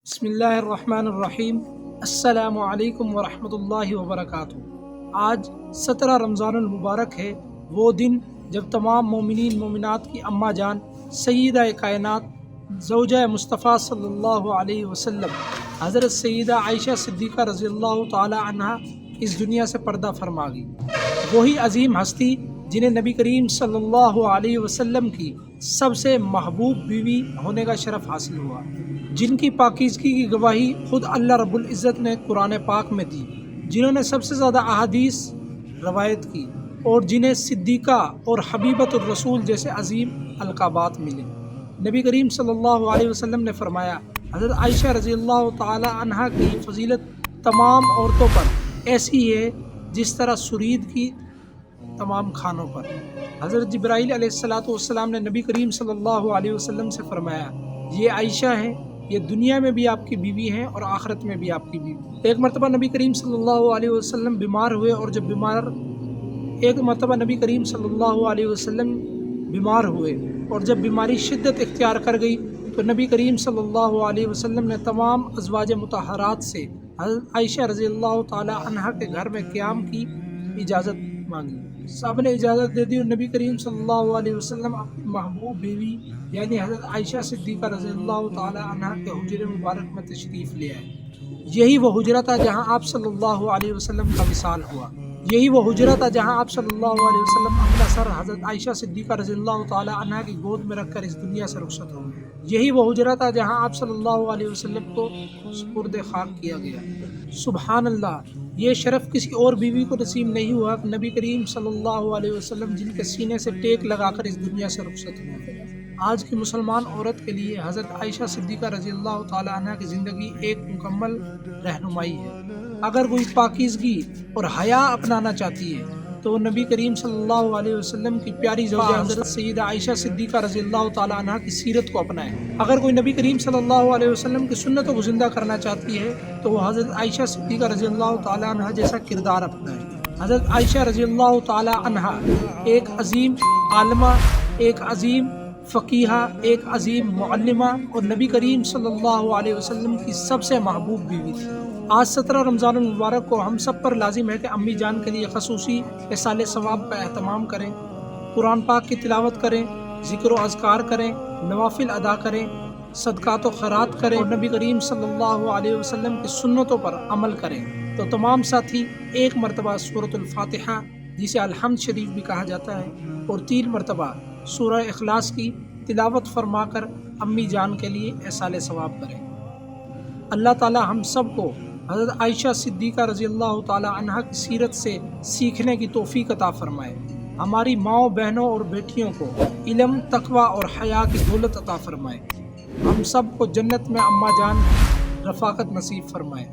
بسم اللہ الرحمن الرحیم۔ السلام علیکم ورحمۃ اللہ وبرکاتہ۔ آج 17 رمضان المبارک ہے، وہ دن جب تمام مومنین مومنات کی اماں جان سیدہ کائنات زوجہ مصطفیٰ صلی اللہ علیہ وسلم حضرت سیدہ عائشہ صدیقہ رضی اللہ تعالی عنہا اس دنیا سے پردہ فرما گئی۔ وہی عظیم ہستی جنہیں نبی کریم صلی اللہ علیہ وسلم کی سب سے محبوب بیوی ہونے کا شرف حاصل ہوا، جن کی پاکیزگی کی گواہی خود اللہ رب العزت نے قرآن پاک میں دی، جنہوں نے سب سے زیادہ احادیث روایت کی اور جنہیں صدیقہ اور حبیبۃ الرسول جیسے عظیم القابات ملے۔ نبی کریم صلی اللہ علیہ وسلم نے فرمایا، حضرت عائشہ رضی اللہ تعالی عنہا کی فضیلت تمام عورتوں پر ایسی ہے جس طرح سرید کی تمام کھانوں پر۔ حضرت جبرائیل علیہ السلام نے نبی کریم صلی اللہ علیہ وسلم سے فرمایا، یہ عائشہ ہیں، یہ دنیا میں بھی آپ کی بیوی ہیں اور آخرت میں بھی آپ کی بیوی۔ ایک مرتبہ نبی کریم صلی اللہ علیہ وسلم بیمار ہوئے اور جب بیماری شدت اختیار کر گئی تو نبی کریم صلی اللہ علیہ وسلم نے تمام ازواج مطہرات سے حضرت عائشہ رضی اللہ تعالی عنہا کے گھر میں قیام کی اجازت مانگی۔ سب نے اجازت دے دی اور نبی کریم صلی اللہ علیہ وسلم اپنی محبوب بیوی یعنی حضرت عائشہ صدیقہ رضی اللہ تعالی عنہا کے حجرے مبارک میں تشریف لے آئے۔ یہی وہ حجرہ تھا جہاں آپ صلی اللہ علیہ وسلم کا وصال ہوا۔ یہی وہ حجرہ تھا جہاں آپ صلی اللہ علیہ وسلم اپنا سر حضرت عائشہ صدیقہ رضی اللہ تعالی عنہا کی گود میں رکھ کر اس دنیا سے رخصت ہو گئے۔ یہی وہ حجرہ تھا جہاں آپ صلی اللہ علیہ وسلم کو سپرد خاک کیا گیا۔ سبحان اللہ، یہ شرف کسی اور بیوی کو نصیب نہیں ہوا کہ نبی کریم صلی اللہ علیہ وسلم جن کے سینے سے ٹیک لگا کر اس دنیا سے رخصت ہوئے۔ آج کی مسلمان عورت کے لیے حضرت عائشہ صدیقہ رضی اللہ تعالی عنہا کی زندگی ایک مکمل رہنمائی ہے۔ اگر کوئی پاکیزگی اور حیا اپنانا چاہتی ہے تو وہ نبی کریم صلی اللہ علیہ وسلم کی پیاری زوجہ حضرت سیدہ عائشہ صدیقہ رضی اللہ تعالی عنہا کی سیرت کو اپنائے۔ اگر کوئی نبی کریم صلی اللہ علیہ وسلم کی سنتوں کو زندہ کرنا چاہتی ہے تو وہ حضرت عائشہ صدیقہ رضی اللہ تعالی عنہا جیسا کردار اپنائے۔ حضرت عائشہ رضی اللہ تعالی عنہا ایک عظیم عالمہ، ایک عظیم فقیہہ، ایک عظیم معلمہ اور نبی کریم صلی اللہ علیہ وسلم کی سب سے محبوب بیوی تھی۔ آج 17 رمضان المبارک کو ہم سب پر لازم ہے کہ امی جان کے لیے خصوصی احصال ثواب کا اہتمام کریں، قرآن پاک کی تلاوت کریں، ذکر و اذکار کریں، نوافل ادا کریں، صدقات و خیرات کریں اور نبی کریم صلی اللہ علیہ وسلم کی سنتوں پر عمل کریں۔ تو تمام ساتھی ایک مرتبہ سورۃ الفاتحہ جسے الحمد شریف بھی کہا جاتا ہے اور 3 مرتبہ سورہ اخلاص کی تلاوت فرما کر امی جان کے لیے احصال ثواب کریں۔ اللہ تعالی ہم سب کو حضرت عائشہ صدیقہ رضی اللہ تعالی عنہا کی سیرت سے سیکھنے کی توفیق عطا فرمائے۔ ہماری ماؤں، بہنوں اور بیٹیوں کو علم، تقوی اور حیا کی دولت عطا فرمائے۔ ہم سب کو جنت میں اماں جان کی رفاقت نصیب فرمائے۔